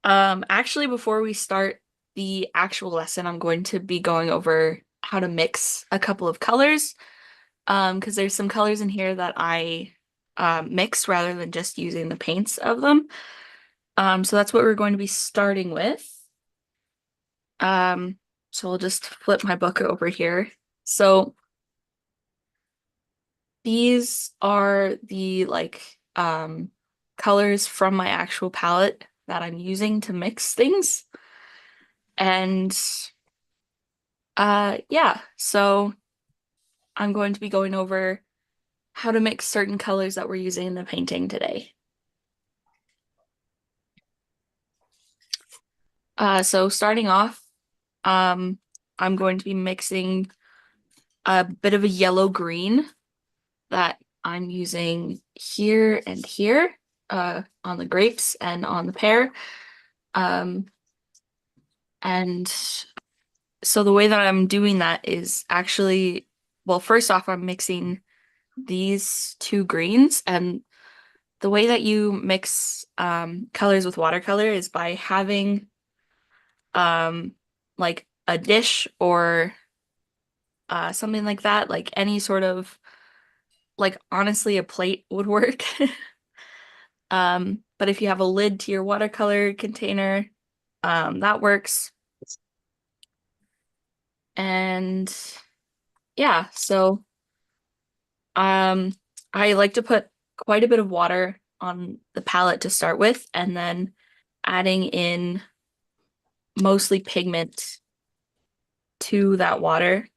Actually, before we start the actual lesson, I'm going to be going over how to mix a couple of colors. Because there's some colors in here that I mix rather than just using the paints of them. So that's what we're going to be starting with. Um, so we'll just flip my book over here. So these are the colors from my actual palette that I'm using to mix things. And yeah, so I'm going to be going over how to mix certain colors that we're using in the painting today. So starting off, um, I'm going to be mixing a bit of a yellow green that I'm using here and here, on the grapes and on the pear. Um, and so the way that I'm doing that is actually, well, first off, I'm mixing these two greens, and the way that you mix colors with watercolor is by having um, like a dish or something like that, like any sort of, like honestly, a plate would work. But if you have a lid to your watercolor container, that works. And yeah, so um, I like to put quite a bit of water on the palette to start with, and then adding in mostly pigment to that water.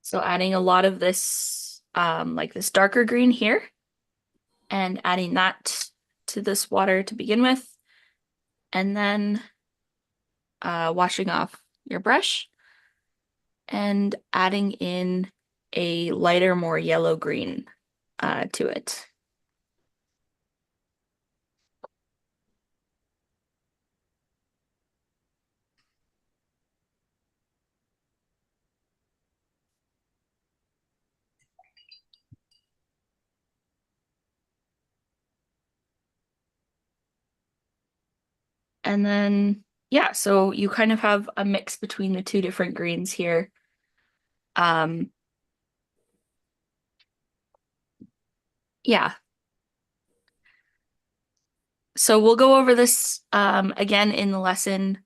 So adding a lot of this, like this darker green here, and adding that to this water to begin with, and then washing off your brush and adding in a lighter, more yellow-green to it. And then, yeah, so you kind of have a mix between the two different greens here. Um, yeah, so we'll go over this again in the lesson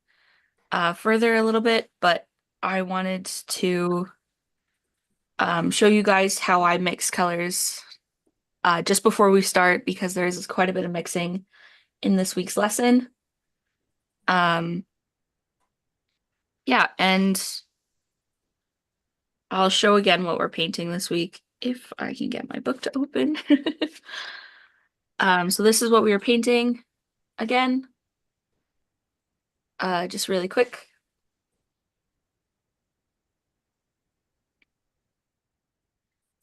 further a little bit, but I wanted to show you guys how I mix colors just before we start because there's quite a bit of mixing in this week's lesson. Um, yeah, and I'll show again what we're painting this week if I can get my book to open. So this is what we were painting again, just really quick.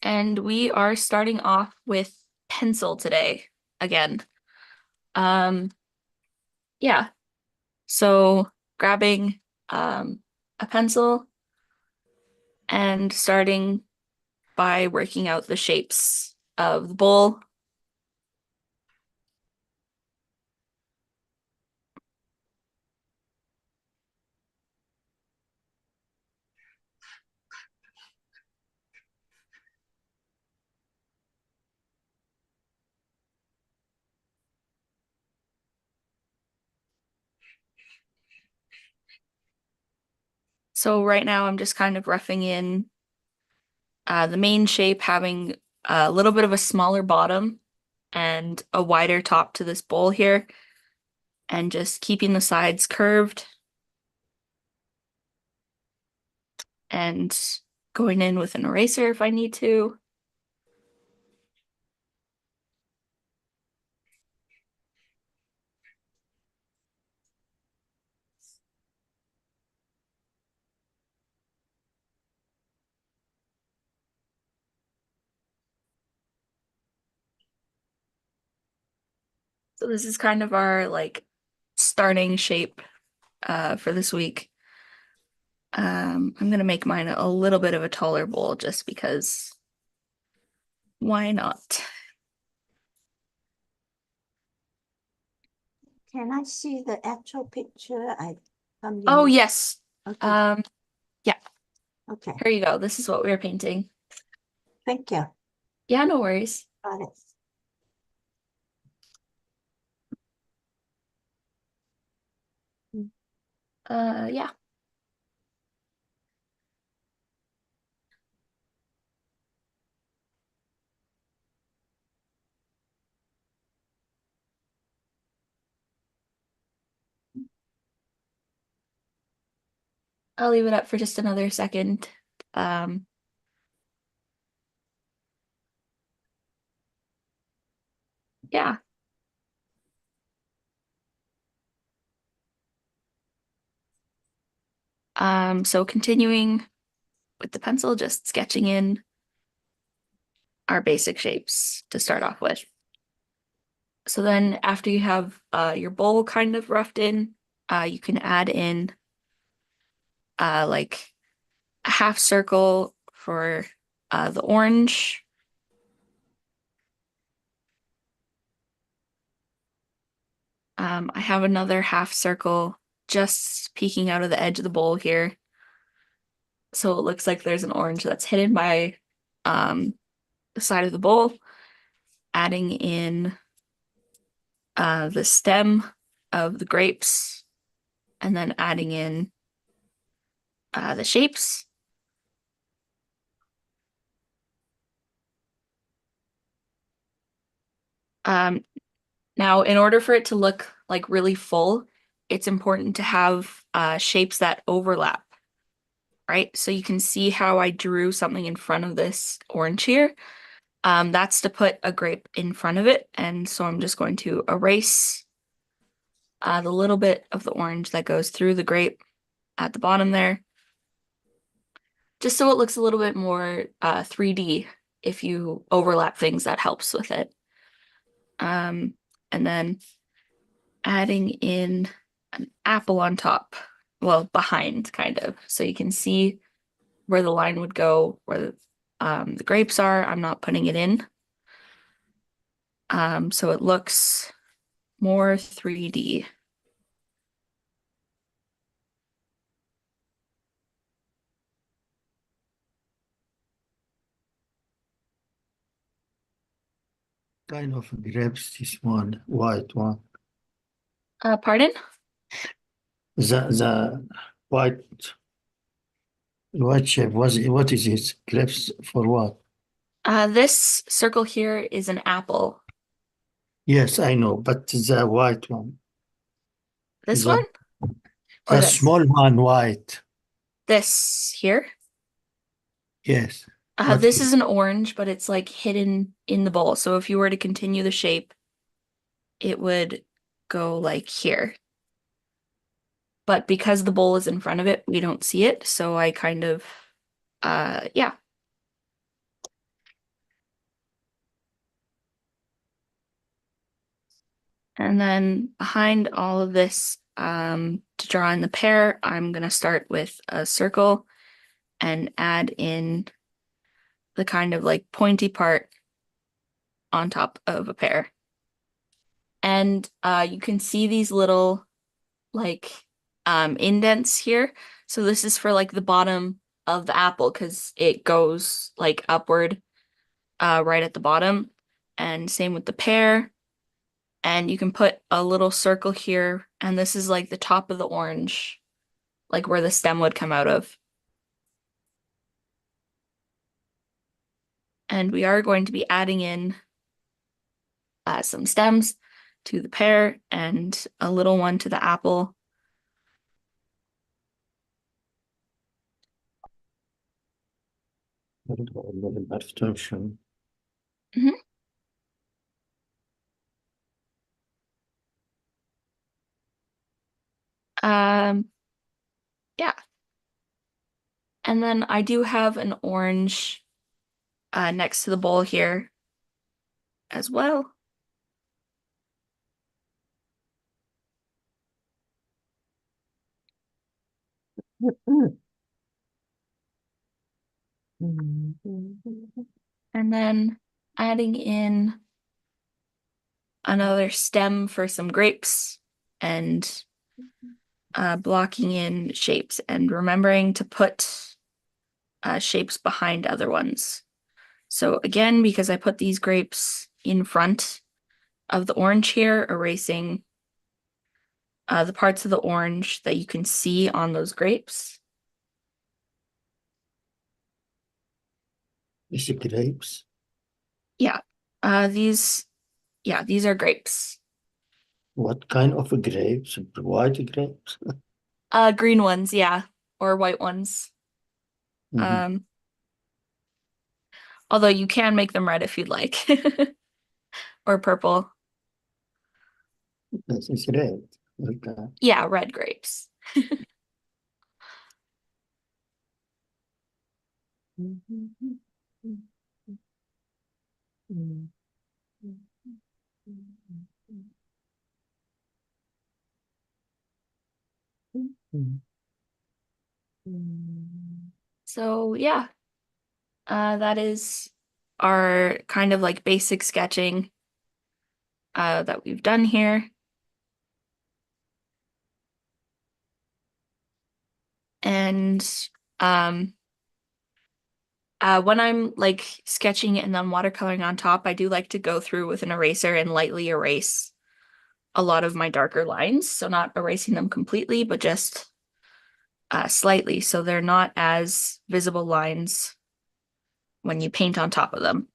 And we are starting off with pencil today again. Um, yeah, so grabbing a pencil and starting by working out the shapes of the bowl. So right now I'm just kind of roughing in the main shape, having a little bit of a smaller bottom and a wider top to this bowl here, and just keeping the sides curved and going in with an eraser if I need to. So this is kind of our like starting shape for this week. I'm gonna make mine a little bit of a taller bowl just because Why not? Can I see the actual picture? I come Oh, in. yes. Okay, Um, yeah, okay. here you go. This is what we were painting. Thank you. Yeah, no worries. Got it. Yeah. I'll leave it up for just another second. Um, yeah. So continuing with the pencil, just sketching in our basic shapes to start off with. So then after you have your bowl kind of roughed in, you can add in like a half circle for the orange. I have another half circle just peeking out of the edge of the bowl here. So it looks like there's an orange that's hidden by um, the side of the bowl, adding in the stem of the grapes, and then adding in the shapes. Um, Now, in order for it to look like really full, it's important to have shapes that overlap, right? So you can see how I drew something in front of this orange here. That's to put a grape in front of it. And so I'm just going to erase the little bit of the orange that goes through the grape at the bottom there, just so it looks a little bit more 3D. If you overlap things, that helps with it. And then adding in an apple on top, well, behind kind of, so you can see where the line would go, where the grapes are. I'm not putting it in. So it looks more 3D. Kind of grapes, this one, white one. Pardon? The white shape was what is it? Grapes for what? This circle here is an apple. Yes, I know, but the white one. This one The or the this? small one white. This here. Yes. What This is is an orange, but it's like hidden in the bowl. So if you were to continue the shape, it would go like here. But because the bowl is in front of it, we don't see it. So I kind of, yeah. And then behind all of this, to draw in the pear, I'm gonna start with a circle and add in the kind of like pointy part on top of a pear. And you can see these little like indents here. So this is for like the bottom of the apple because it goes like upward right at the bottom. And same with the pear. And you can put a little circle here, and this is like the top of the orange, like where the stem would come out of. And we are going to be adding in some stems to the pear and a little one to the apple. abstraction? Mhm. Um, yeah. And then I do have an orange next to the bowl here as well. And then adding in another stem for some grapes and blocking in shapes and remembering to put shapes behind other ones. So again, because I put these grapes in front of the orange here, erasing the parts of the orange that you can see on those grapes. Is it grapes? Yeah, these are grapes. What kind of a grapes? White grapes? Green ones, yeah, or white ones. Mhm. Um, although you can make them red if you'd like, or purple. This is red. Okay. Yeah, red grapes. Mhm. So yeah, that is our kind of like basic sketching that we've done here. And um, when I'm like sketching and then watercoloring on top, I do like to go through with an eraser and lightly erase a lot of my darker lines. So not erasing them completely, but just slightly, so they're not as visible lines when you paint on top of them.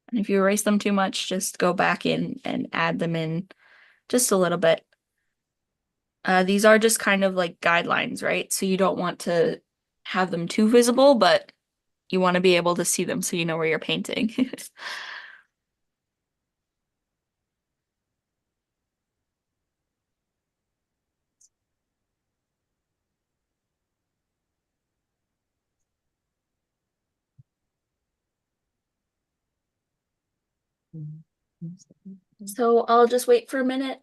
And if you erase them too much, just go back in and add them in just a little bit. These are just kind of like guidelines, right? So you don't want to have them too visible, but you want to be able to see them so you know where you're painting. So I'll just wait for a minute,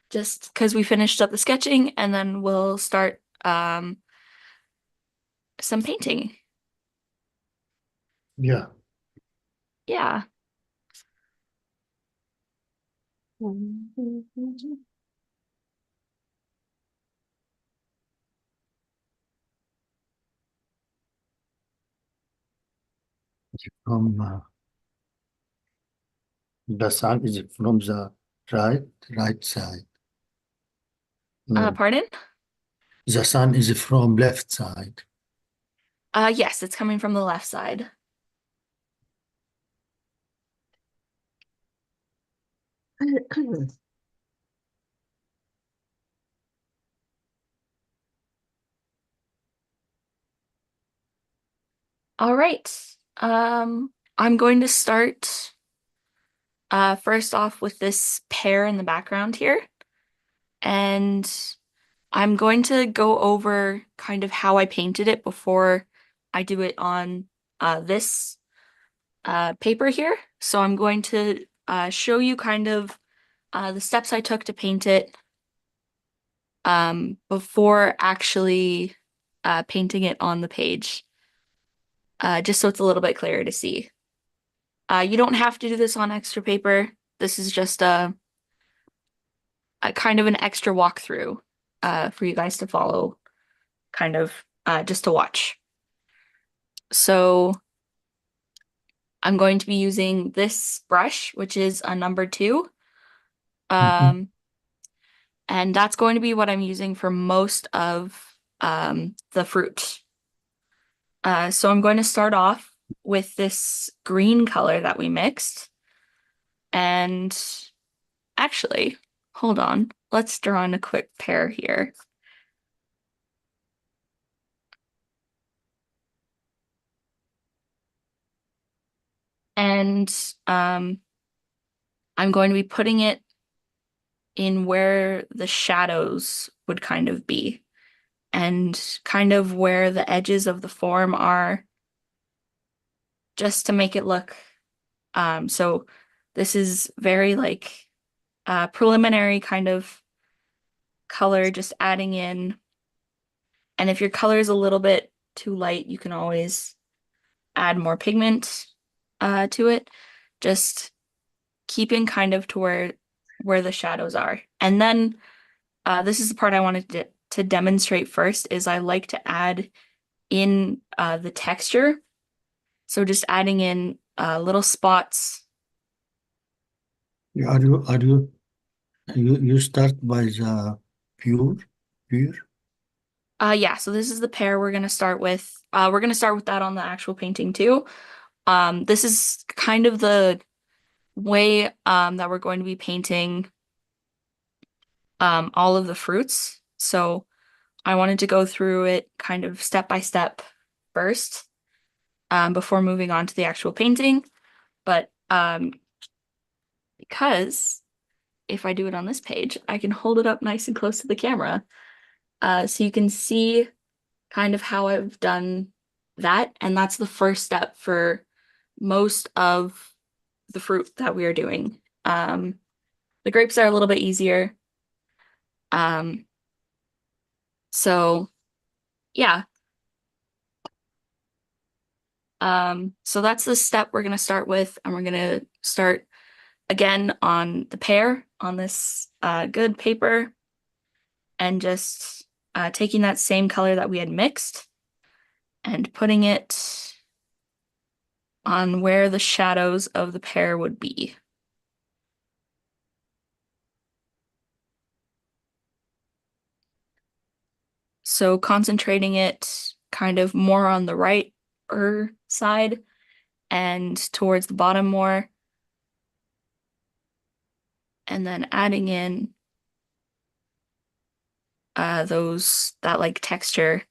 just because we finished up the sketching, and then we'll start some painting. Yeah. Yeah. From the sun is from the right side. No, Pardon? the sun is from left side. Yes, it's coming from the left side. All right. I'm going to start first off with this pear in the background here. And I'm going to go over kind of how I painted it before I do it on this paper here. So I'm going to show you kind of the steps I took to paint it before actually painting it on the page, just so it's a little bit clearer to see. You don't have to do this on extra paper. This is just a kind of an extra walkthrough for you guys to follow, kind of just to watch. So I'm going to be using this brush, which is a number 2. Mhm. Um, and that's going to be what I'm using for most of the fruit. So I'm going to start off with this green color that we mixed. And actually, hold on. Let's draw in a quick pair here. And I'm going to be putting it in where the shadows would kind of be and kind of where the edges of the form are, just to make it look so this is very like preliminary kind of color, just adding in And if your color is a little bit too light, you can always add more pigment to it. Just keeping kind of to where the shadows are. And then this is the part I wanted to demonstrate first is I like to add in the texture. So just adding in little spots. You start by the pure pure. Yeah, so this is the pair we're gonna start with. We're gonna start with that on the actual painting too. This is kind of the way that we're going to be painting all of the fruits. So I wanted to go through it kind of step by step first, before moving on to the actual painting. But because if I do it on this page, I can hold it up nice and close to the camera, so you can see kind of how I've done that. And that's the first step for most of the fruit that we are doing. The grapes are a little bit easier. Um, so yeah. So that's the step we're gonna start with, and we're gonna start again on the pear on this good paper and just taking that same color that we had mixed and putting it on where the shadows of the pear would be. So concentrating it kind of more on the right side and towards the bottom more, and then adding in that like texture.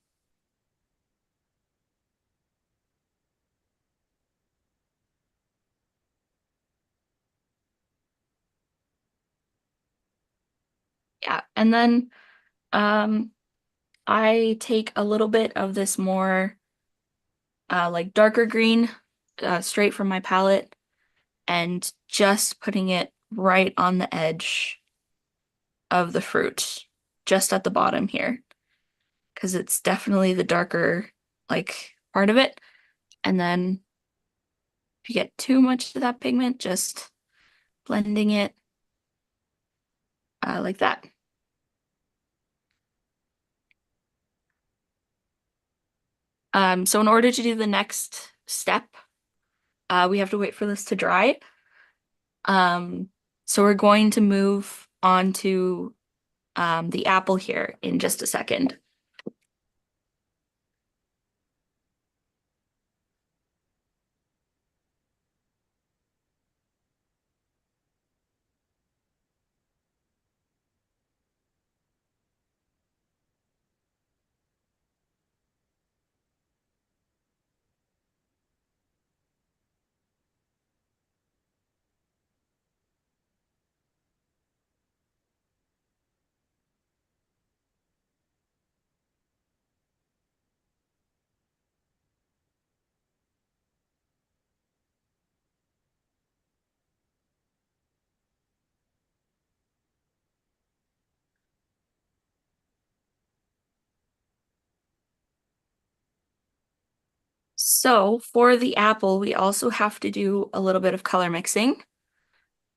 Yeah, and then I take a little bit of this more like darker green straight from my palette and just putting it right on the edge of the fruit, just at the bottom here, because it's definitely the darker like part of it. And then if you get too much of that pigment, just blending it like that. So in order to do the next step, we have to wait for this to dry. Um, so we're going to move on to the apple here in just a second. So for the apple, we also have to do a little bit of color mixing,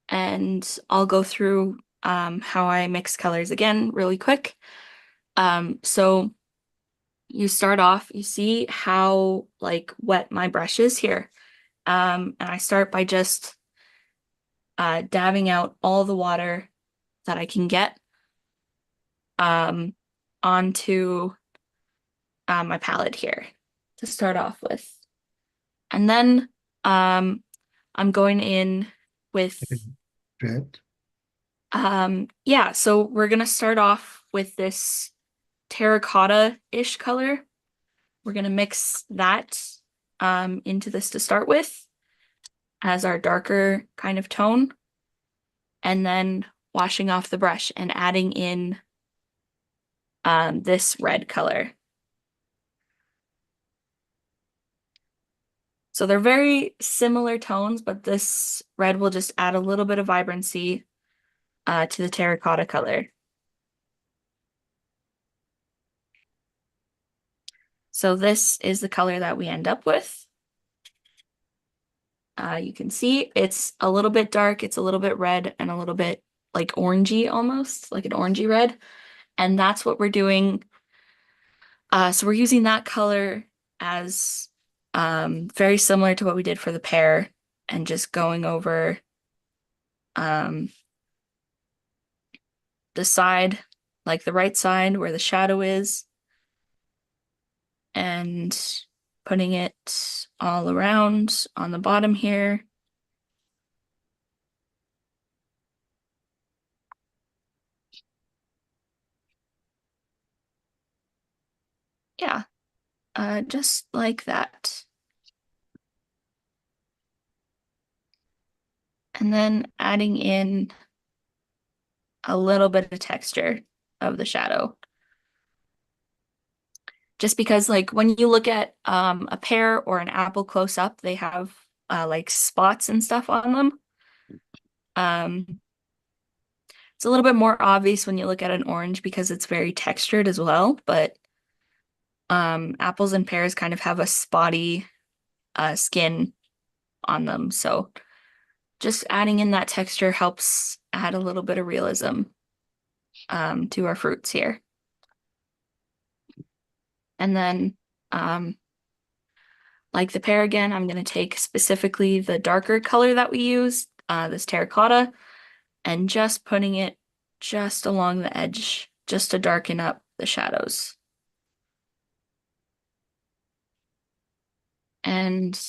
and I'll go through how I mix colors again really quick. So you start off, you see how like wet my brush is here. And I start by just dabbing out all the water that I can get um, onto my palette here to start off with. And then I'm going in with, Red. yeah, so we're gonna start off with this terracotta-ish color. We're gonna mix that into this to start with as our darker kind of tone, and then washing off the brush and adding in this red color. So they're very similar tones, but this red will just add a little bit of vibrancy to the terracotta color. So this is the color that we end up with. You can see it's a little bit dark, it's a little bit red, and a little bit like orangey almost, like an orangey red. And that's what we're doing. So we're using that color as very similar to what we did for the pear and just going over um, the side, like the right side where the shadow is, and putting it all around on the bottom here. Yeah, just like that. And then adding in a little bit of texture of the shadow. Just because like when you look at a pear or an apple close up, they have like spots and stuff on them. Um, it's a little bit more obvious when you look at an orange because it's very textured as well, but apples and pears kind of have a spotty skin on them. So just adding in that texture helps add a little bit of realism to our fruits here. And then like the pear again, I'm going to take specifically the darker color that we used, this terracotta, and just putting it just along the edge, just to darken up the shadows. And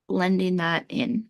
blending that in.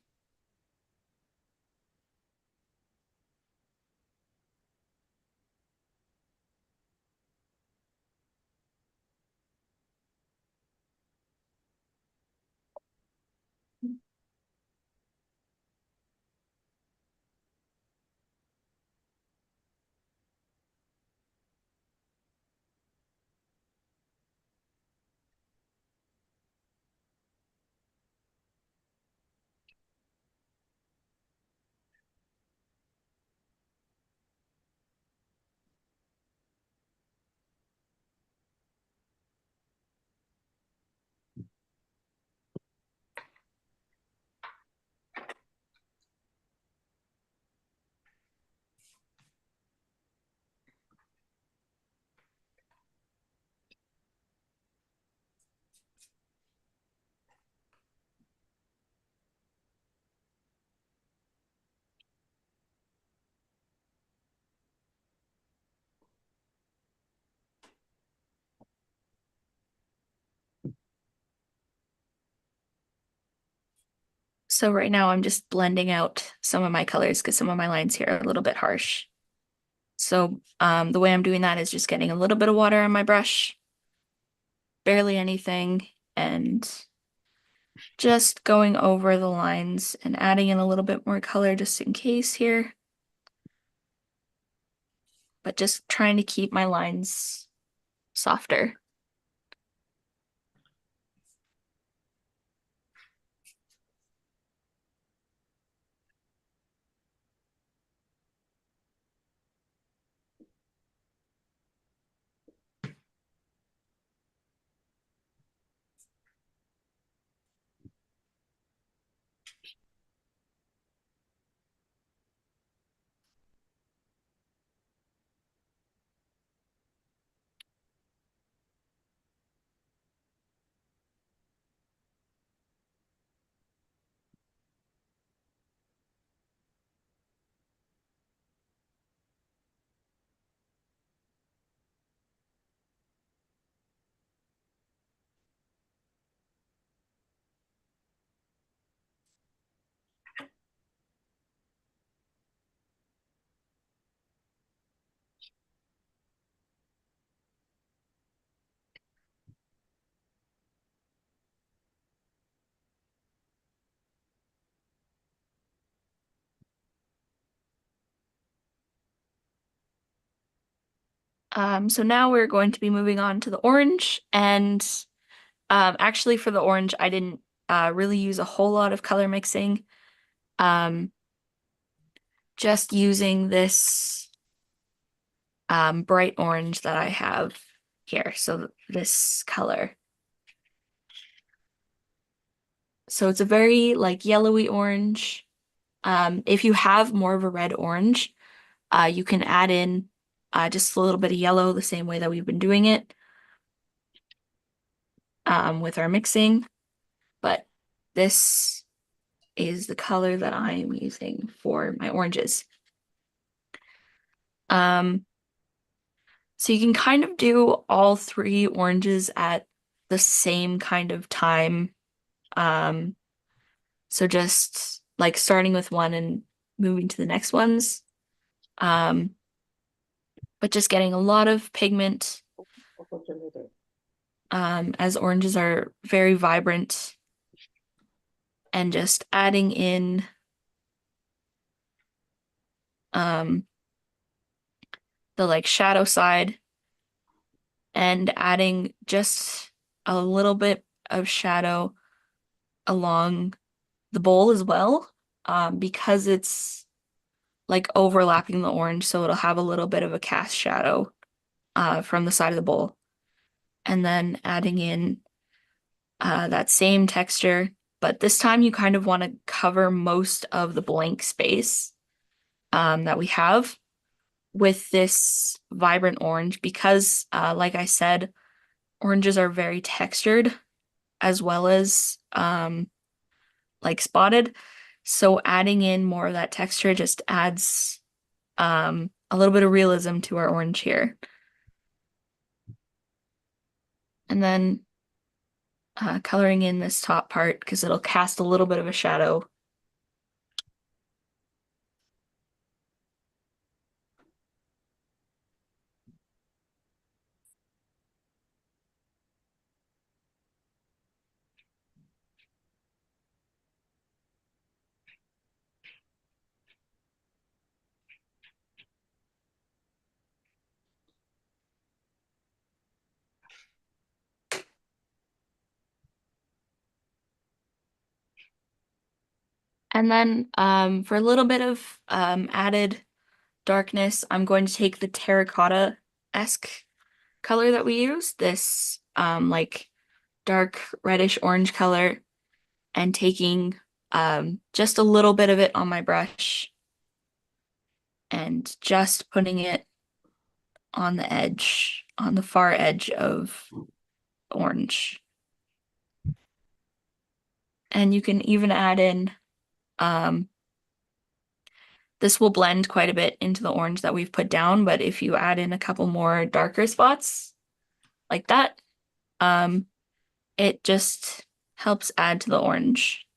So right now I'm just blending out some of my colors because some of my lines here are a little bit harsh. So the way I'm doing that is just getting a little bit of water on my brush, barely anything, and just going over the lines and adding in a little bit more color just in case here. But just trying to keep my lines softer. So now we're going to be moving on to the orange, and actually for the orange, I didn't really use a whole lot of color mixing. Um, just using this bright orange that I have here. So this color. So it's a very like yellowy orange. If you have more of a red orange, you can add in just a little bit of yellow the same way that we've been doing it with our mixing. But this is the color that I am using for my oranges. Um, so you can kind of do all three oranges at the same kind of time. Um, so just like starting with one and moving to the next ones. Um, but just getting a lot of pigment, as oranges are very vibrant, and just adding in um, the like shadow side and adding just a little bit of shadow along the bowl as well, because it's like overlapping the orange, so it'll have a little bit of a cast shadow from the side of the bowl. And then adding in that same texture, but this time you kind of want to cover most of the blank space that we have with this vibrant orange because, like I said, oranges are very textured as well as like spotted. So adding in more of that texture just adds a little bit of realism to our orange here. And then coloring in this top part because it'll cast a little bit of a shadow. And then for a little bit of added darkness, I'm going to take the terracotta-esque color that we use, this like dark reddish orange color, and taking just a little bit of it on my brush and just putting it on the edge, on the far edge of orange. And you can even add in, um, this will blend quite a bit into the orange that we've put down, but if you add in a couple more darker spots like that, um, it just helps add to the orange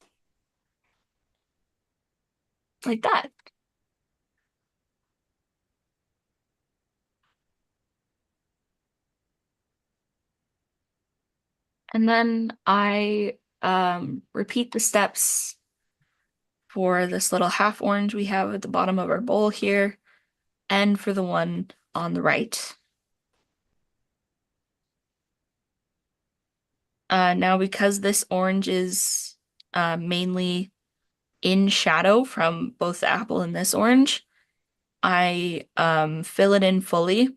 like that. And then I repeat the steps for this little half orange we have at the bottom of our bowl here, and for the one on the right. Now, because this orange is mainly in shadow from both the apple and this orange, I fill it in fully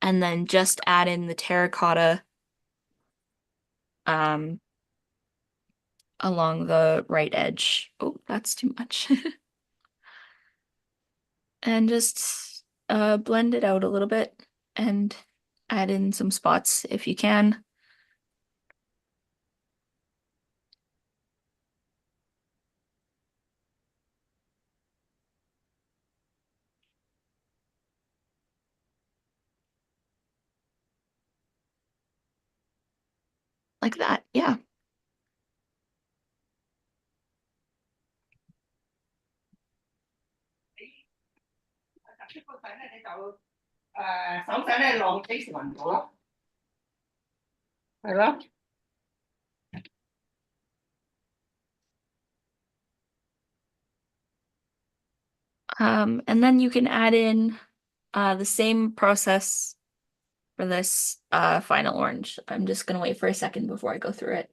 and then just add in the terracotta um, along the right edge. Oh, that's too much. And just blend it out a little bit and add in some spots if you can. Like that, yeah. And then you can add in the same process for this final orange. I'm just gonna wait for a second before I go through it.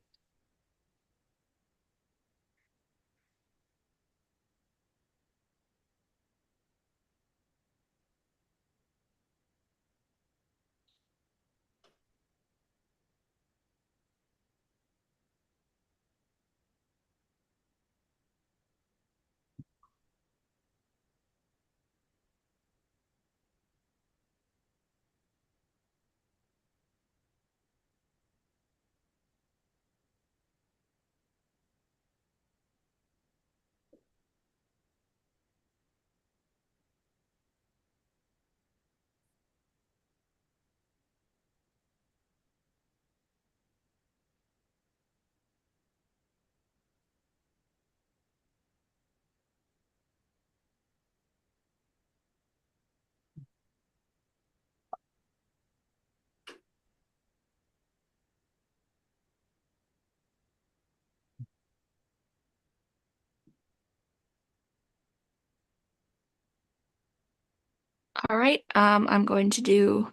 All right, I'm going to do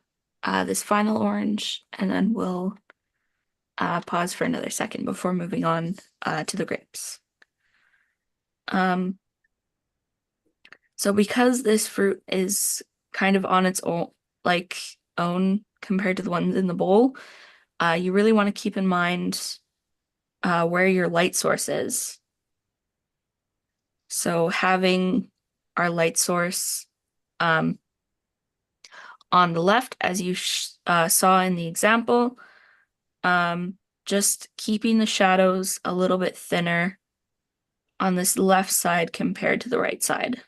this final orange and then we'll pause for another second before moving on to the grapes. Um, so because this fruit is kind of on its own, like own compared to the ones in the bowl, you really want to keep in mind where your light source is. So having our light source um, on the left, as you saw in the example, um, just keeping the shadows a little bit thinner on this left side compared to the right side.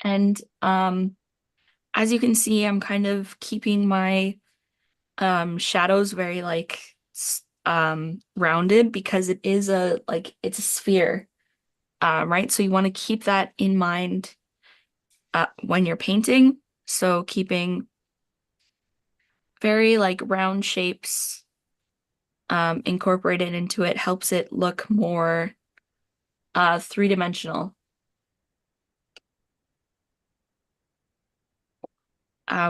And as you can see, I'm kind of keeping my shadows very like rounded because it is it's a sphere, right? So you want to keep that in mind when you're painting. So keeping very like round shapes incorporated into it helps it look more three-dimensional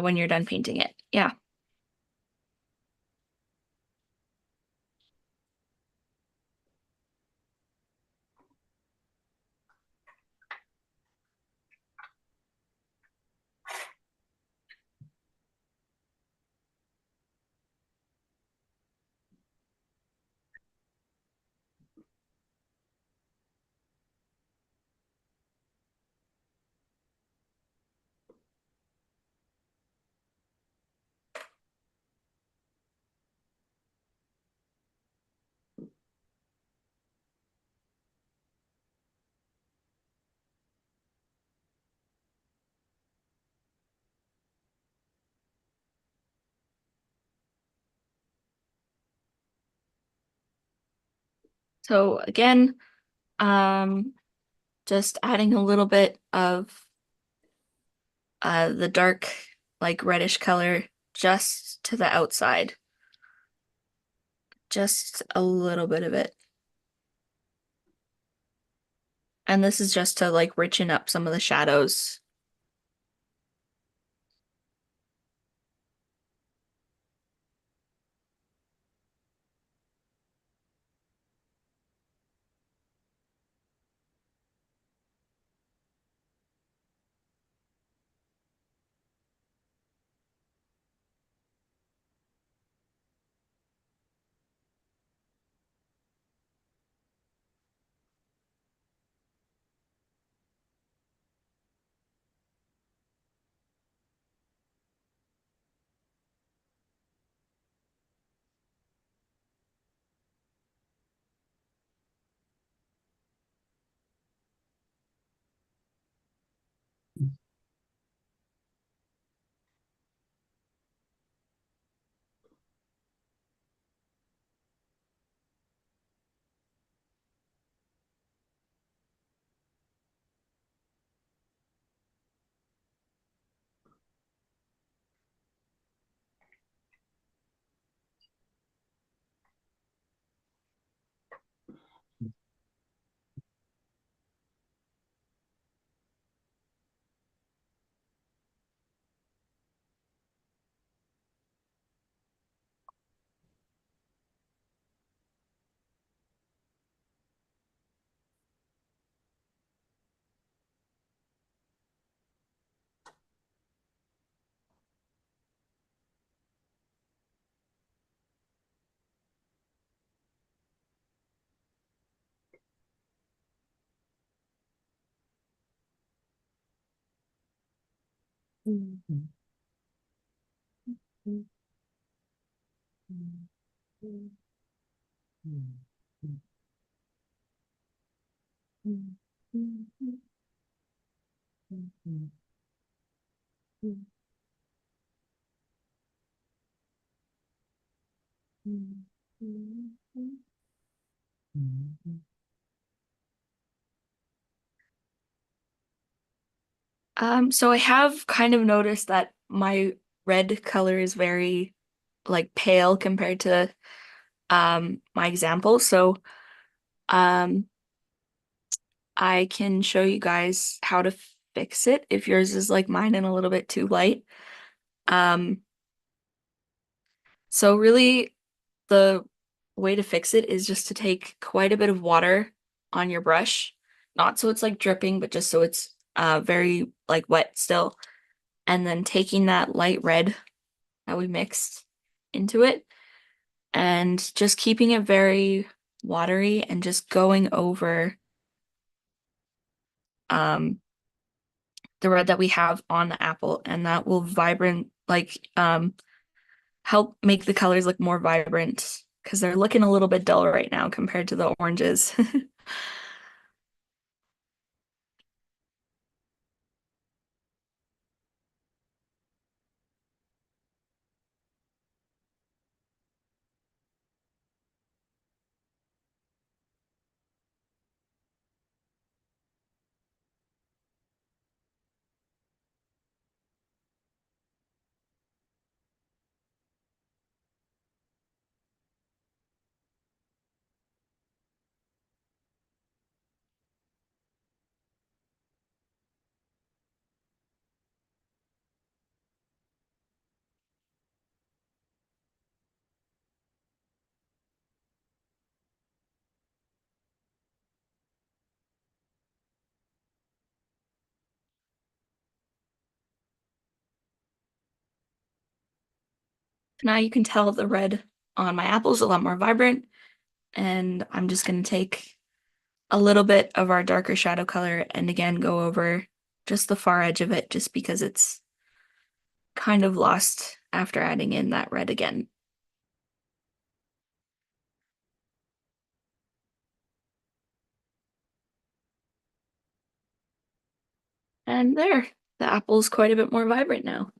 when you're done painting it. Yeah. So again, um, just adding a little bit of the dark, like reddish color just to the outside. Just a little bit of it. And this is just to like richen up some of the shadows. Mm, mm, mm, mm, mm, mm, mm, mm, mm, mm, mm, mm, mm, mm, mm, mm. So I have kind of noticed that my red color is very like pale compared to my example. So um I can show you guys how to fix it if yours is like mine and a little bit too light. Um so really the way to fix it is just to take quite a bit of water on your brush, not so it's like dripping, but just so it's very like wet still, and then taking that light red that we mixed into it and just keeping it very watery and just going over um the red that we have on the apple, and that will vibrant like help make the colors look more vibrant because they're looking a little bit dull right now compared to the oranges. Now you can tell the red on my apples a lot more vibrant, and I'm just going to take a little bit of our darker shadow color and again go over just the far edge of it just because it's kind of lost after adding in that red again. And there, the apple's quite a bit more vibrant now.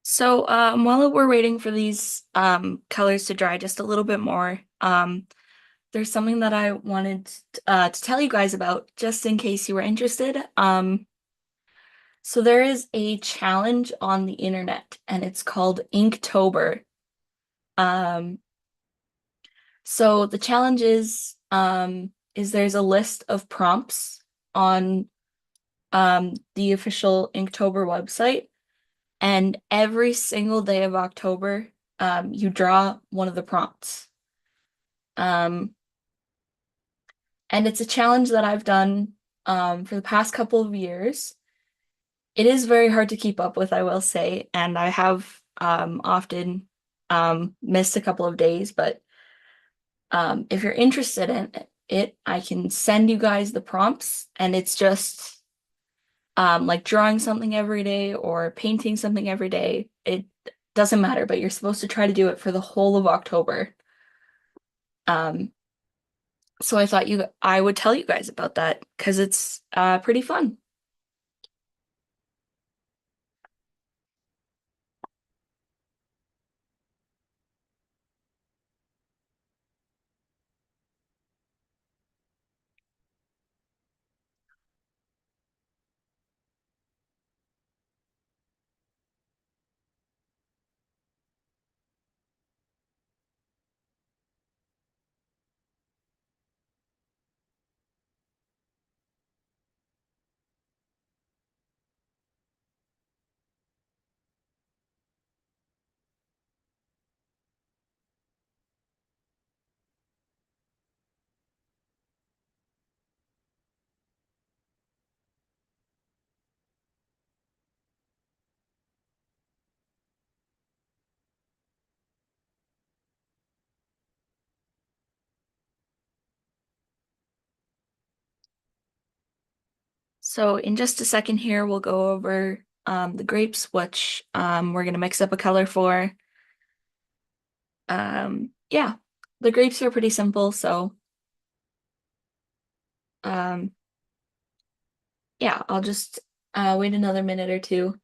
So while we're waiting for these colors to dry just a little bit more, there's something that I wanted to tell you guys about just in case you were interested. So there is a challenge on the internet and it's called Inktober. Um, so the challenge is there's a list of prompts on the official Inktober website, and every single day of October, you draw one of the prompts. Um, and it's a challenge that I've done for the past couple of years. It is very hard to keep up with, I will say, and I have often missed a couple of days, but if you're interested in it, I can send you guys the prompts, and it's just like drawing something every day or painting something every day. It doesn't matter, but you're supposed to try to do it for the whole of October. Um, So I thought I would tell you guys about that because it's pretty fun. So in just a second here, we'll go over the grapes, which we're gonna mix up a color for. Yeah, the grapes are pretty simple, so um, yeah, I'll just wait another minute or two.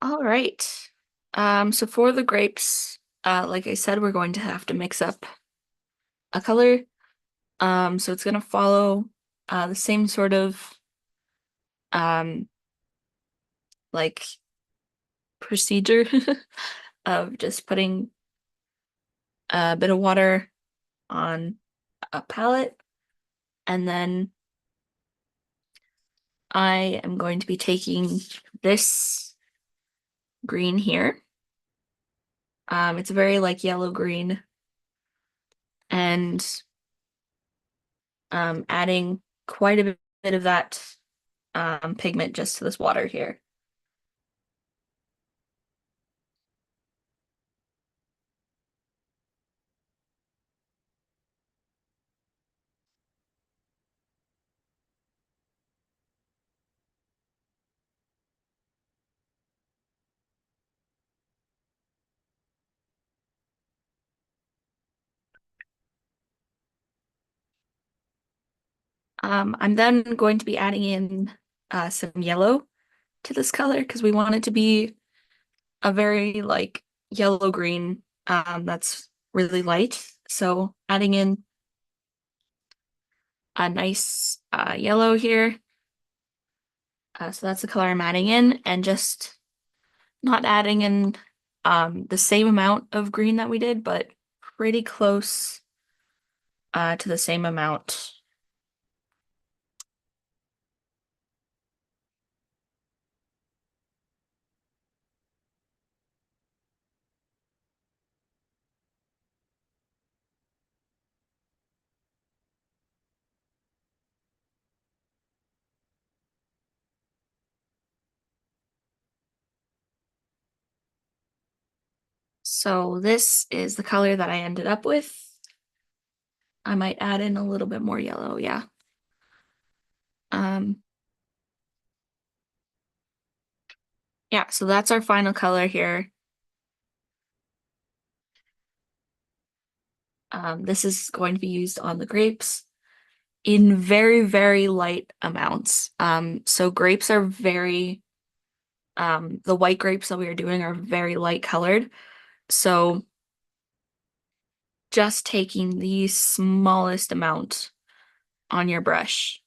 All right. So for the grapes, like I said, we're going to have to mix up a color. So it's gonna follow the same sort of um like procedure of just putting a bit of water on a palette, and then I am going to be taking this green here. It's a very like yellow green, and adding quite a bit of that pigment just to this water here. I'm then going to be adding in some yellow to this color because we want it to be a very like yellow green that's really light. So adding in a nice yellow here. So that's the color I'm adding in, and just not adding in the same amount of green that we did, but pretty close to the same amount. So this is the color that I ended up with. I might add in a little bit more yellow, yeah. Um, yeah, so that's our final color here. This is going to be used on the grapes in very, very light amounts. So grapes are very, the white grapes that we are doing are very light colored. So just taking the smallest amount on your brush.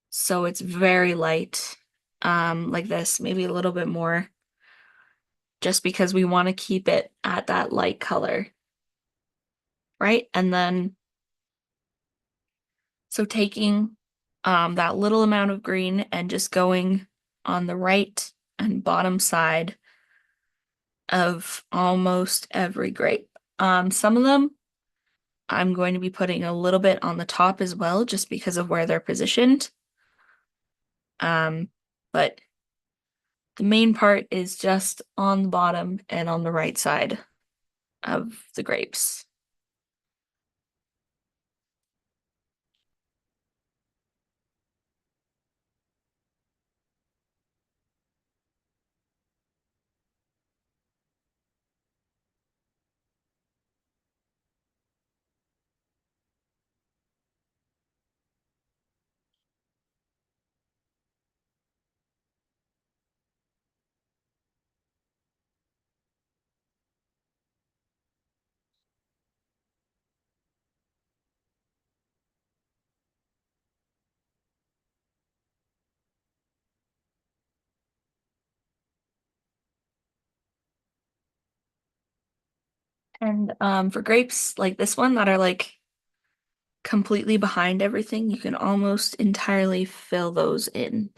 So it's very light, like this, maybe a little bit more, just because we want to keep it at that light color, right? And then, so taking that little amount of green and just going on the right and bottom side of almost every grape. Some of them I'm going to be putting a little bit on the top as well, just because of where they're positioned. But the main part is just on the bottom and on the right side of the grapes. And for grapes like this one that are like completely behind everything, you can almost entirely fill those in.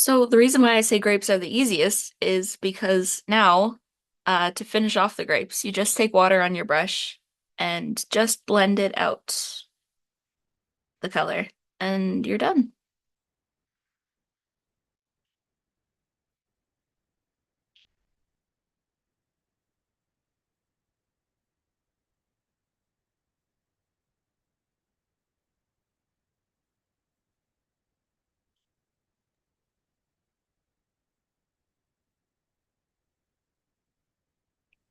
So the reason why I say grapes are the easiest is because now, to finish off the grapes, you just take water on your brush and just blend it out, the color, and you're done.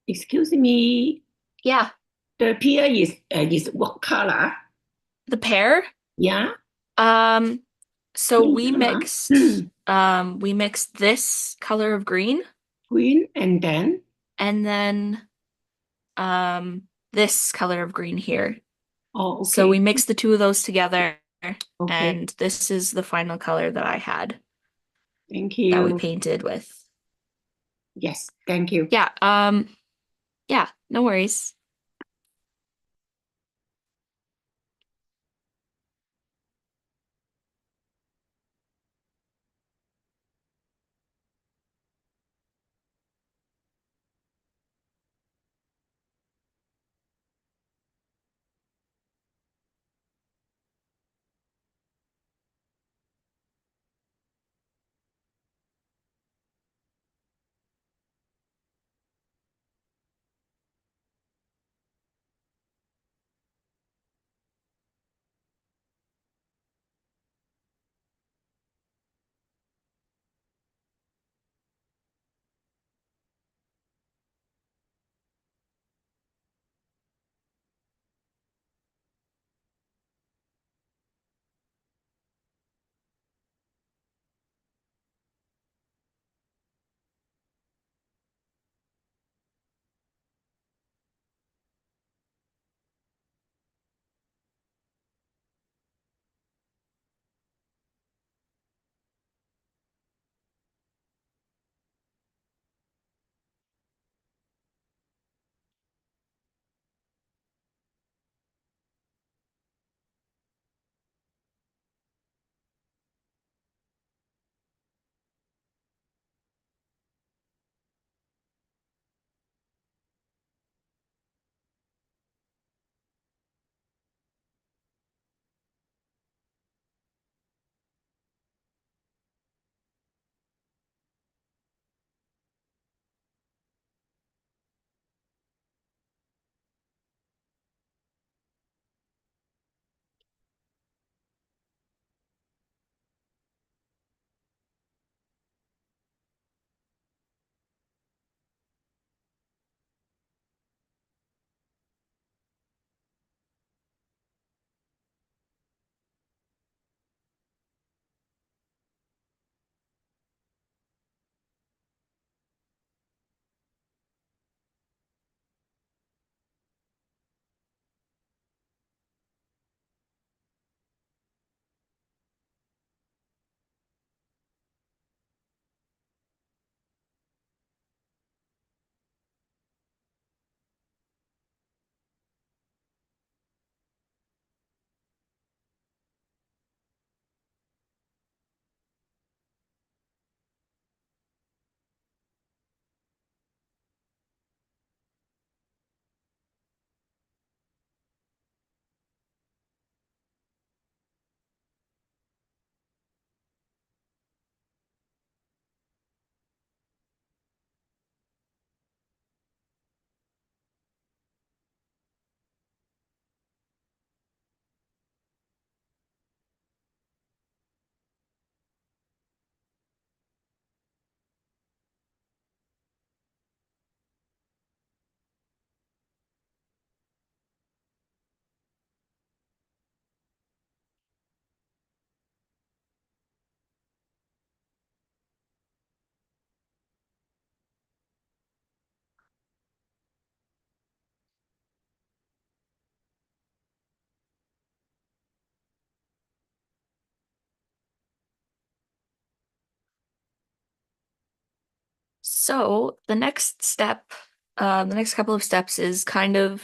Excuse me, Yeah, the pear is what color? the pear. Yeah, Um, so green color. we mixed this color of green Green and then and then this color of green here. oh So we okay, mixed the two of those together, okay. and this is the final color that I had Thank that we you. painted with. Yes, thank you. Yeah, yeah, no worries. So the next step, the next couple of steps is kind of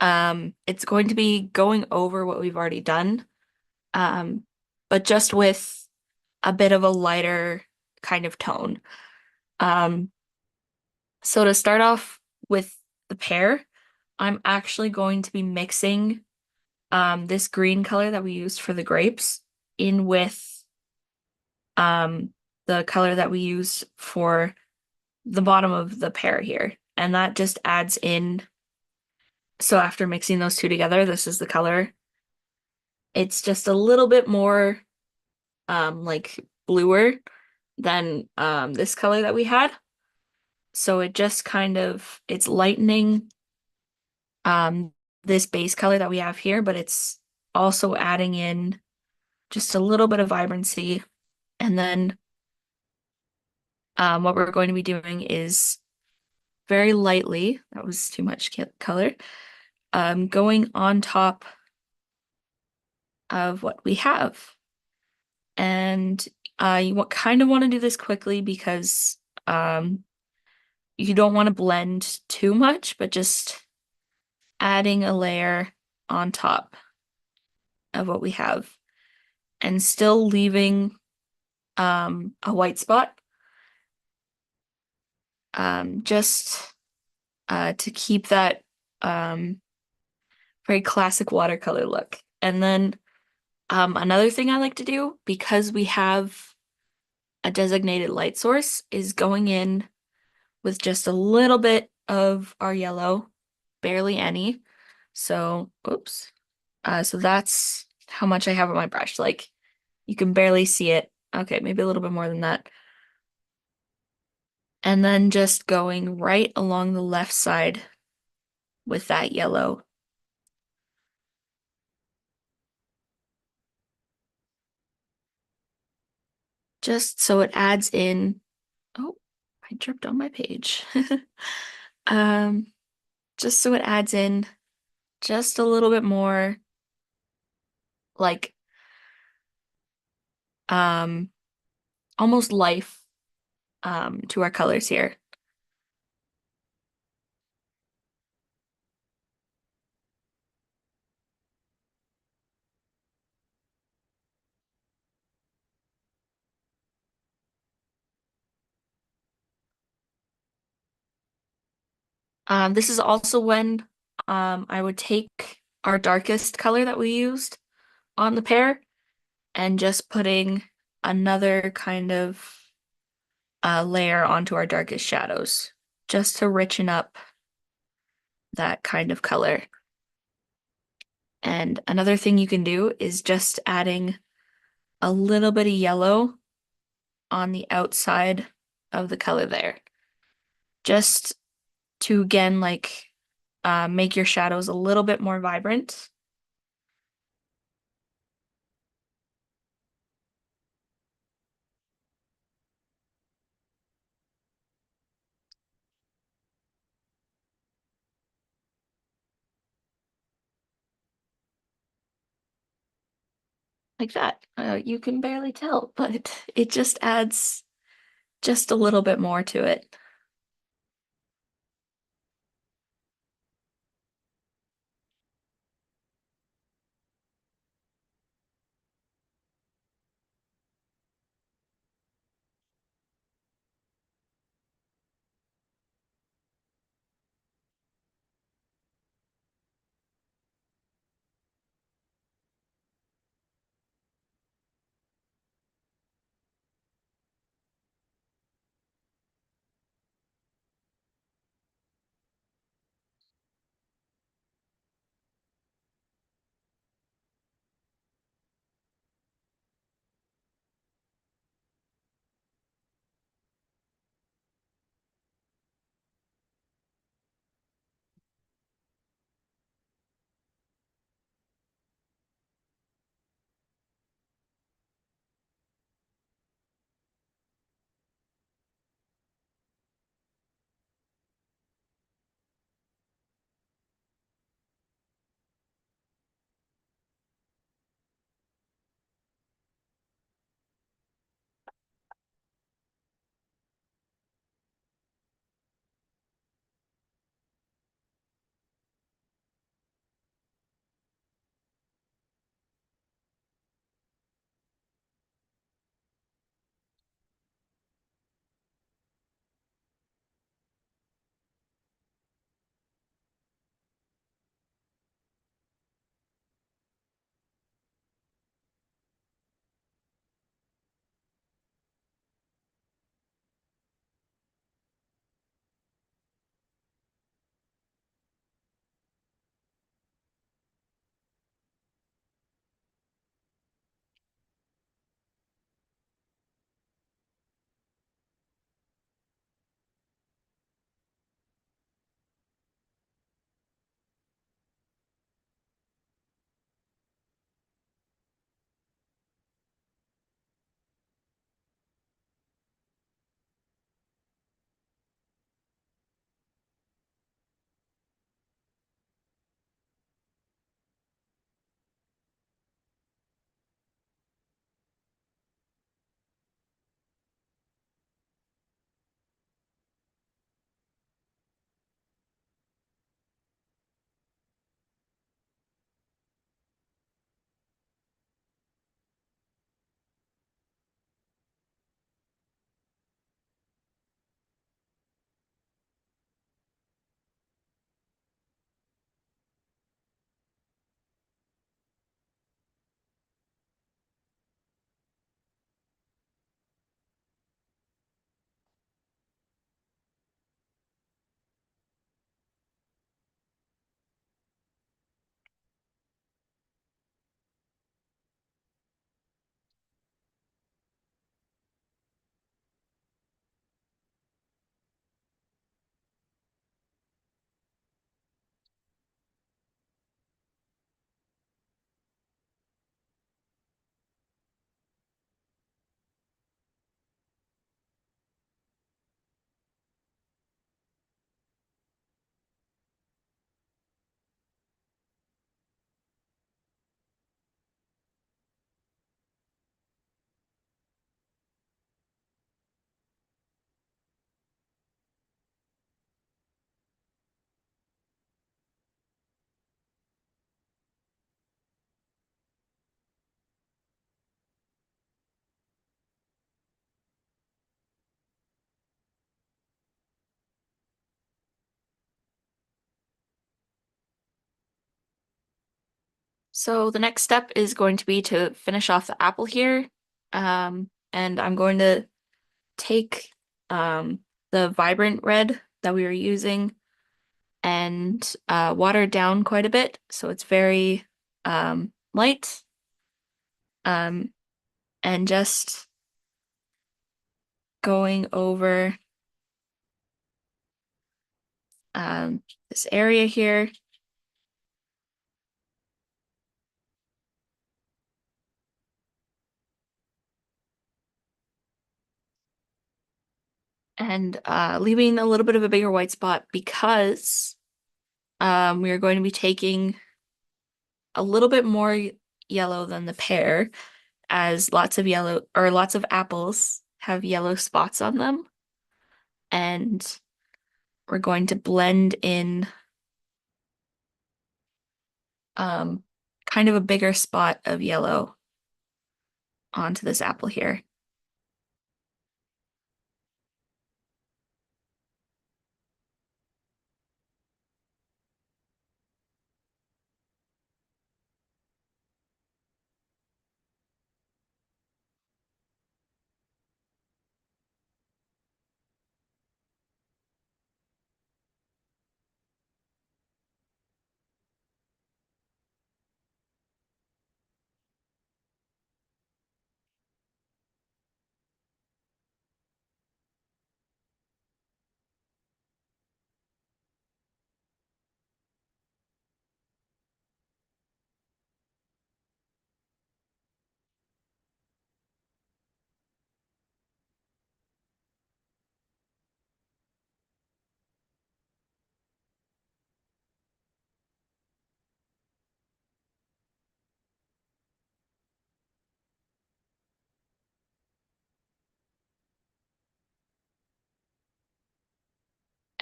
it's going to be going over what we've already done, um, but just with a bit of a lighter kind of tone. Um, so to start off with the pear, I'm actually going to be mixing this green color that we used for the grapes in with the color that we used for the bottom of the pear here. And that just adds in. So after mixing those two together, this is the color. It's just a little bit more like bluer than this color that we had. So it just kind of it's lightening um this base color that we have here, but it's also adding in just a little bit of vibrancy. And then what we're going to be doing is very lightly, that was too much color, going on top of what we have. And you kind of want to do this quickly because um, you don't want to blend too much, but just adding a layer on top of what we have and still leaving a white spot just to keep that very classic watercolor look. And then another thing I like to do, because we have a designated light source, is going in with just a little bit of our yellow, barely any. So, oops. So that's how much I have on my brush. Like you can barely see it. Okay, maybe a little bit more than that. And then just going right along the left side with that yellow. Just so it adds in. Oh, I tripped on my page. Um, just so it adds in just a little bit more like um almost life to our colors here. This is also when I would take our darkest color that we used on the pear and just putting another kind of layer onto our darkest shadows just to richen up that kind of color. And another thing you can do is just adding a little bit of yellow on the outside of the color there. Just to again like make your shadows a little bit more vibrant. Like that. You can barely tell, but it just adds just a little bit more to it. So the next step is going to be to finish off the apple here. And I'm going to take the vibrant red that we were using and water it down quite a bit so it's very light. And just going over this area here. And leaving a little bit of a bigger white spot because we are going to be taking a little bit more yellow than the pear, as lots of yellow or lots of apples have yellow spots on them. And we're going to blend in kind of a bigger spot of yellow onto this apple here.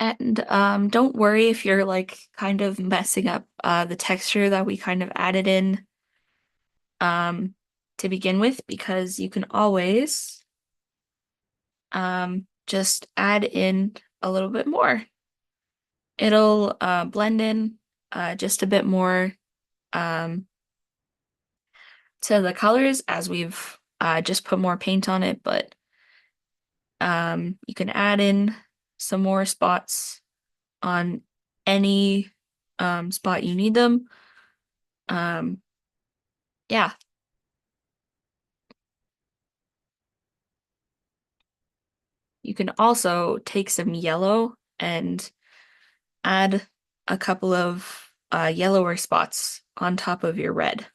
And don't worry if you're like kind of messing up the texture that we kind of added in um, to begin with, because you can always just add in a little bit more. It'll blend in just a bit more um, to the colors as we've just put more paint on it, but you can add in some more spots on any spot you need them. Yeah. You can also take some yellow and add a couple of yellower spots on top of your red.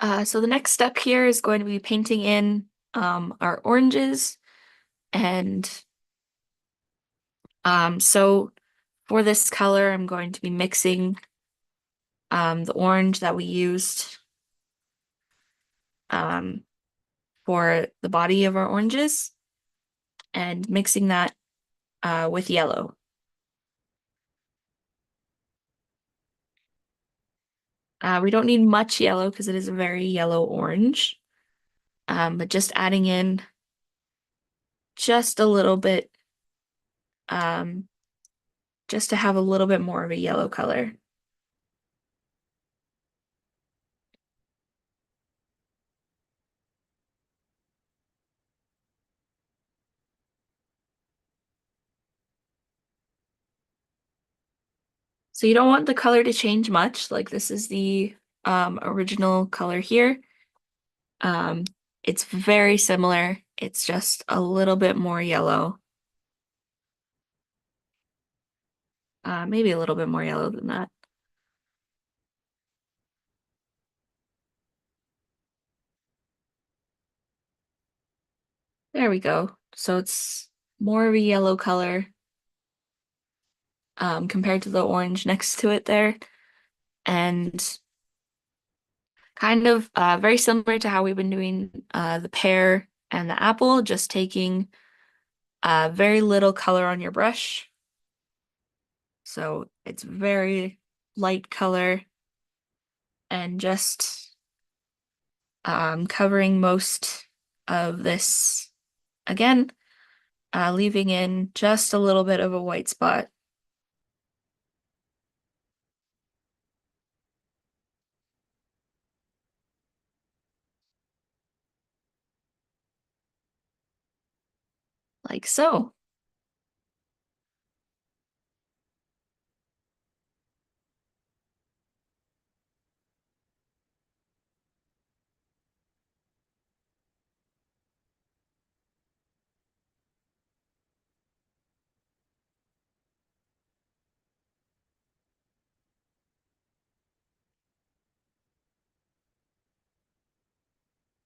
So the next step here is going to be painting in our oranges. And so for this color, I'm going to be mixing the orange that we used um, for the body of our oranges and mixing that with yellow. We don't need much yellow because it is a very yellow orange, but just adding in just a little bit, um, just to have a little bit more of a yellow color. So you don't want the color to change much, like this is the original color here. Um, it's very similar, it's just a little bit more yellow. Maybe a little bit more yellow than that. There we go. So it's more of a yellow color compared to the orange next to it there. And kind of very similar to how we've been doing the pear and the apple, just taking very little color on your brush. So it's very light color and just covering most of this again, leaving in just a little bit of a white spot. Like so.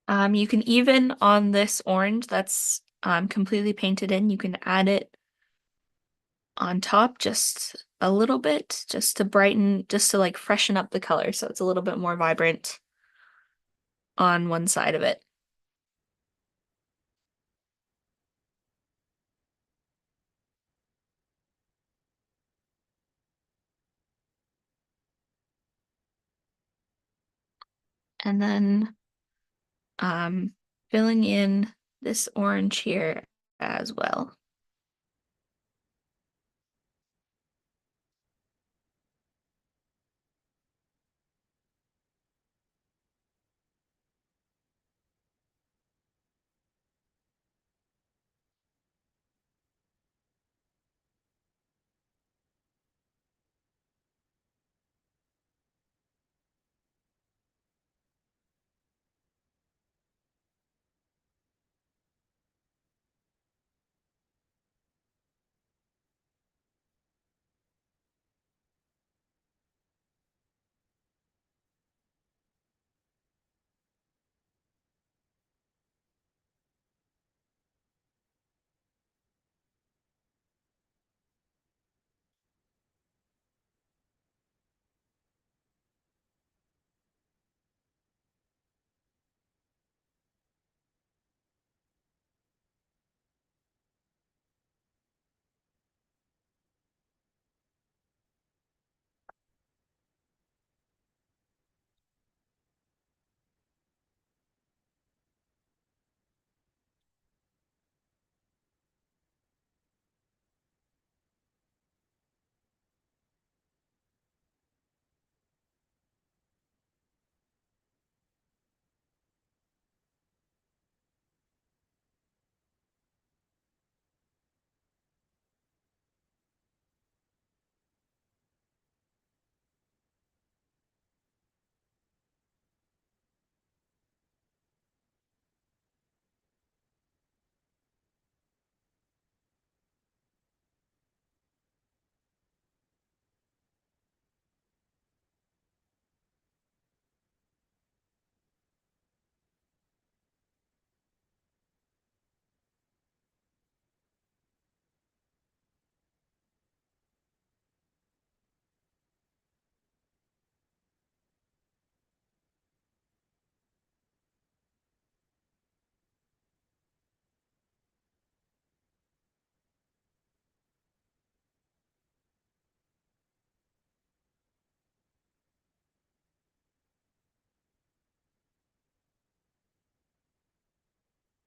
You can even on this orange that's completely painted in, you can add it on top just a little bit, just to brighten, just to like freshen up the color so it's a little bit more vibrant on one side of it. And then um, filling in this orange here as well.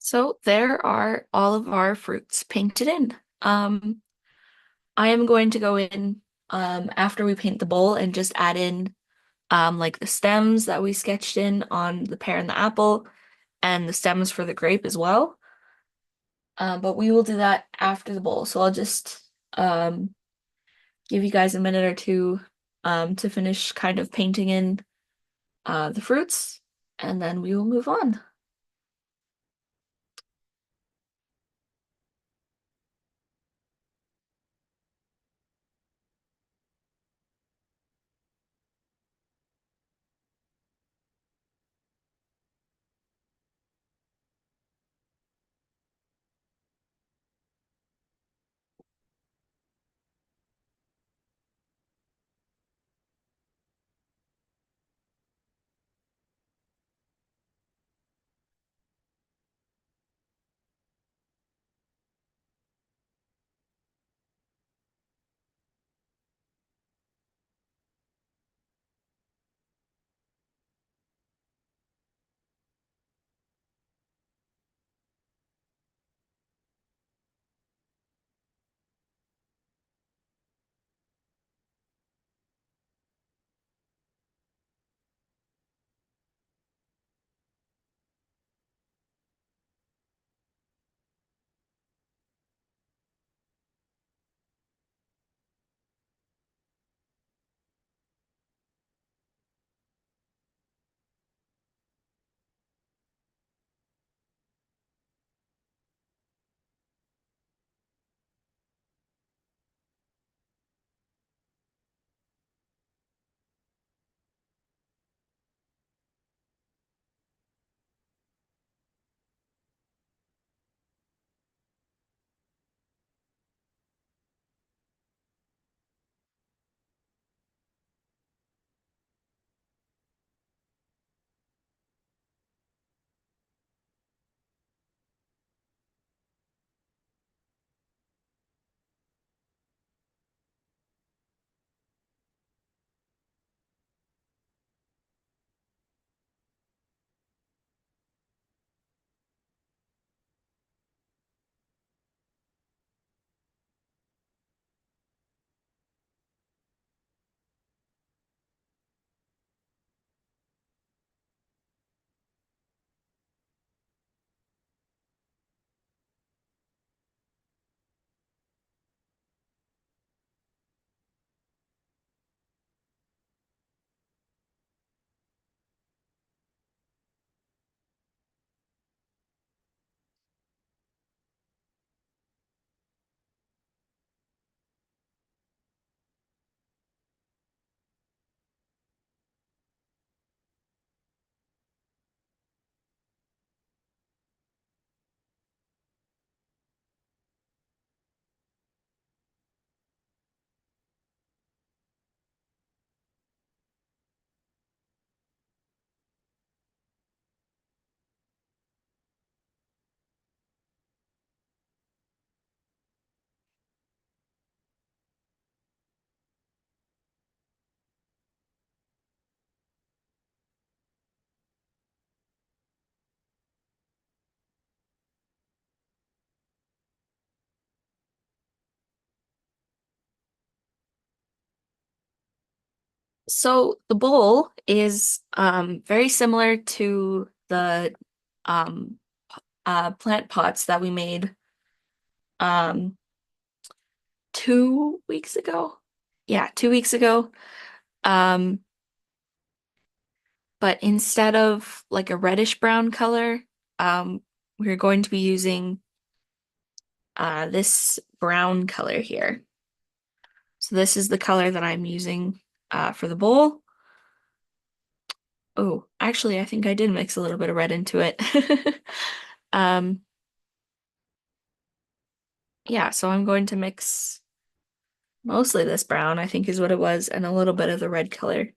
So there are all of our fruits painted in. I am going to go in after we paint the bowl and just add in like the stems that we sketched in on the pear and the apple and the stems for the grape as well. But we will do that after the bowl. So I'll just give you guys a minute or two to finish kind of painting in the fruits, and then we will move on. So the bowl is very similar to the um, plant pots that we made um, 2 weeks ago. Yeah, 2 weeks ago. Um, but instead of like a reddish brown color, we're going to be using this brown color here. So this is the color that I'm using for the bowl. Oh, actually, I think I did mix a little bit of red into it. Um, yeah, so I'm going to mix mostly this brown, I think is what it was, and a little bit of the red color.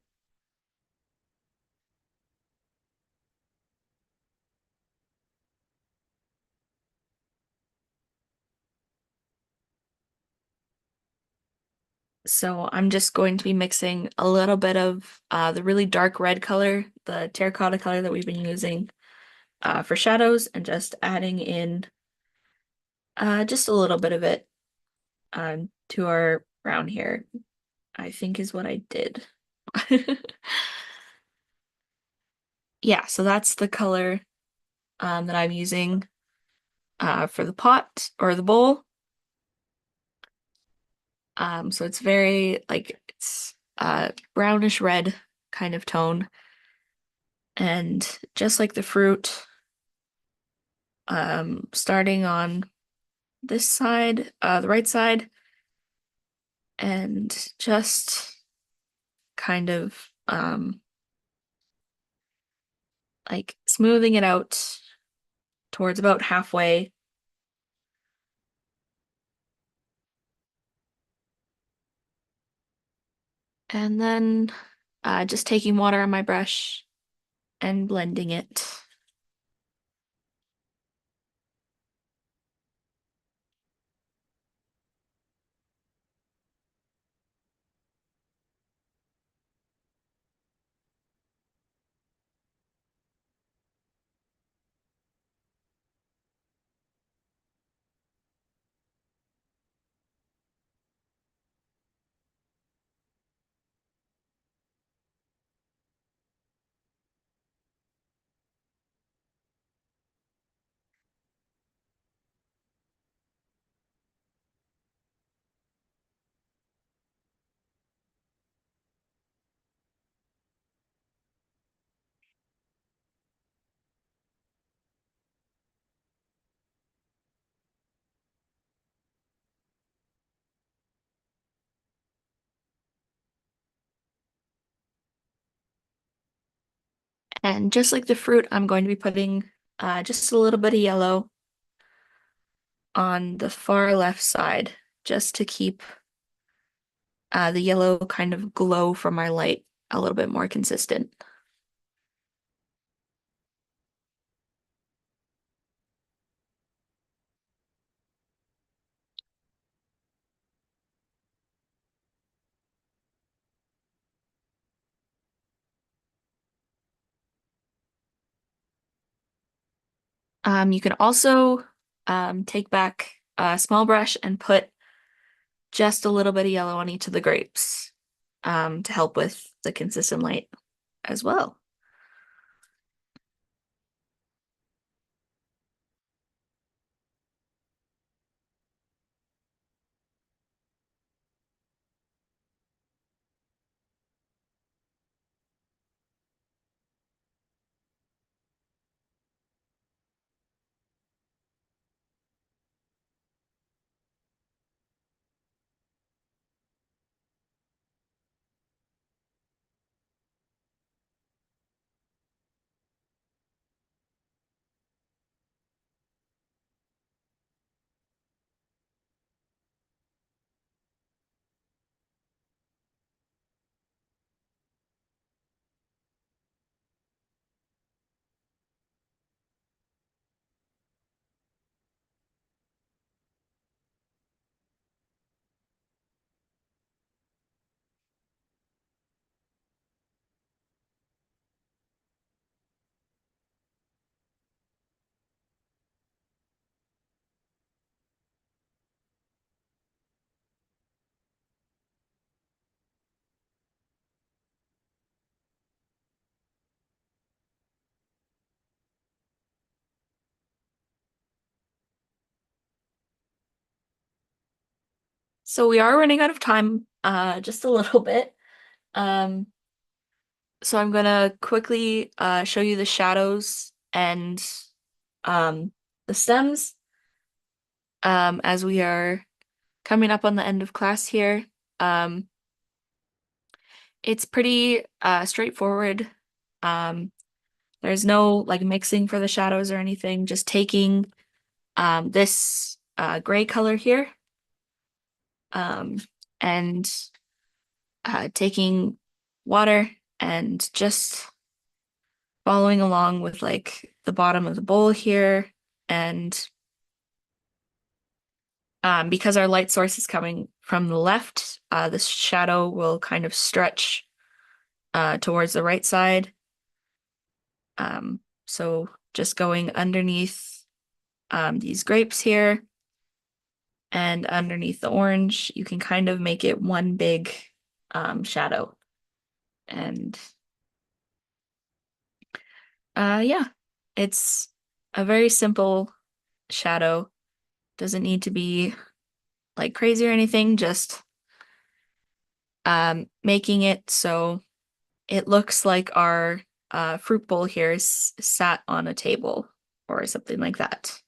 So I'm just going to be mixing a little bit of the really dark red color, the terracotta color that we've been using, for shadows and just adding in just a little bit of it to our brown hair, I think is what I did. Yeah, so that's the color that I'm using for the pot or the bowl. So it's very like it's brownish red kind of tone. And just like the fruit, starting on this side, the right side, and just kind of like smoothing it out towards about halfway. And then just taking water on my brush and blending it. And just like the fruit, I'm going to be putting just a little bit of yellow on the far left side, just to keep the yellow kind of glow from our light a little bit more consistent. You can also take back a small brush and put just a little bit of yellow on each of the grapes to help with the consistent light as well. So we are running out of time, just a little bit. Um, so I'm gonna quickly show you the shadows and um, the stems as we are coming up on the end of class here. Um, it's pretty straightforward. Um, there's no like mixing for the shadows or anything, just taking this gray color here um, and taking water and just following along with like the bottom of the bowl here. And because our light source is coming from the left, the shadow will kind of stretch towards the right side. So just going underneath these grapes here and underneath the orange. You can kind of make it one big shadow. And yeah, it's a very simple shadow. Doesn't need to be like crazy or anything, just making it so it looks like our fruit bowl here is sat on a table or something like that.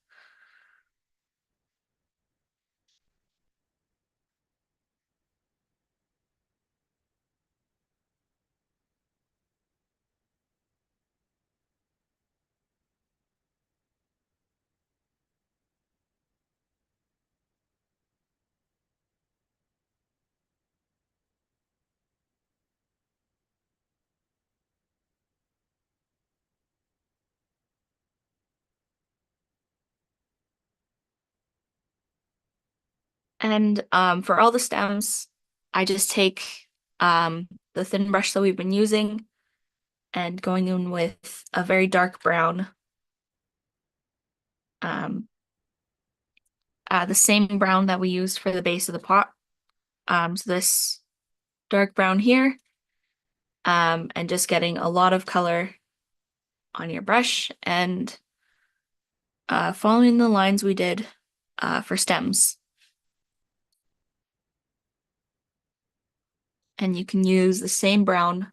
And for all the stems, I just take the thin brush that we've been using and going in with a very dark brown. The same brown that we used for the base of the pot. So this dark brown here, and just getting a lot of color on your brush and following the lines we did for stems. And you can use the same brown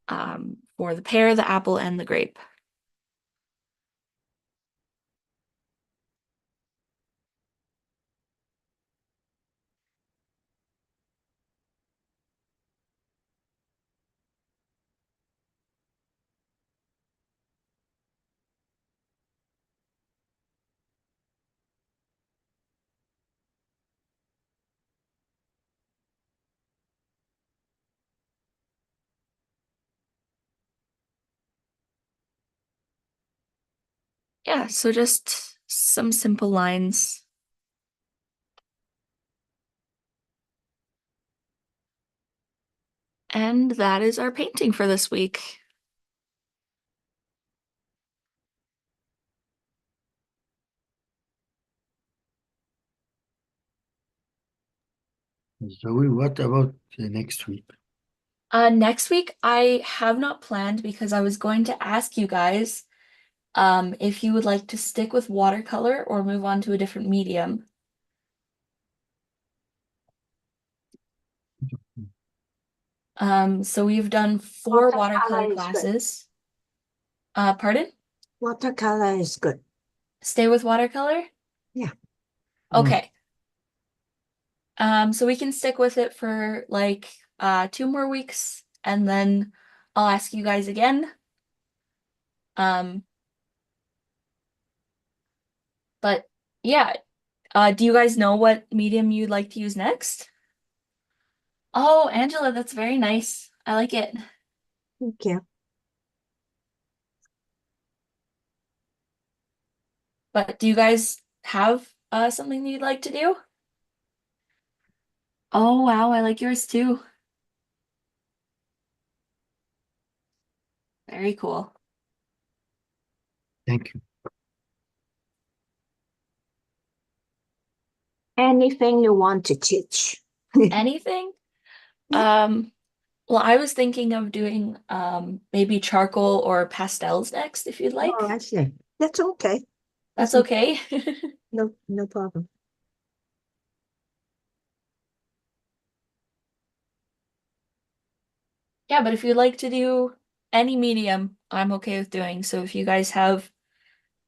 for the pear, the apple, and the grape. Yeah, so just some simple lines. And that is our painting for this week. Zoe, what about the next week? Next week I have not planned because I was going to ask you guys if you would like to stick with watercolor or move on to a different medium. So we've done 4 Watercolor watercolor is good. classes. Pardon? Watercolor is good. Stay with watercolor? Yeah. Okay. So we can stick with it for like 2 more weeks and then I'll ask you guys again. But yeah, do you guys know what medium you'd like to use next? Oh, Angela, that's very nice. I like it. Thank you. But do you guys have something you'd like to do? Oh, wow, I like yours too. Very cool. Thank you. Anything you want to teach? Anything? Yeah. Well, I was thinking of doing maybe charcoal or pastels next, if you'd like. Oh, I see. That's okay. That's okay. No problem. Yeah, but if you'd like to do any medium, I'm okay with doing. So if you guys have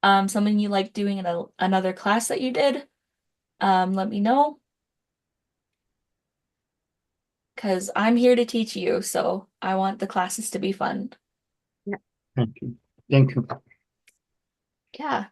something you like doing in another class that you did, let me know. Because I'm here to teach you, so I want the classes to be fun. Thank you. Thank you. Yeah.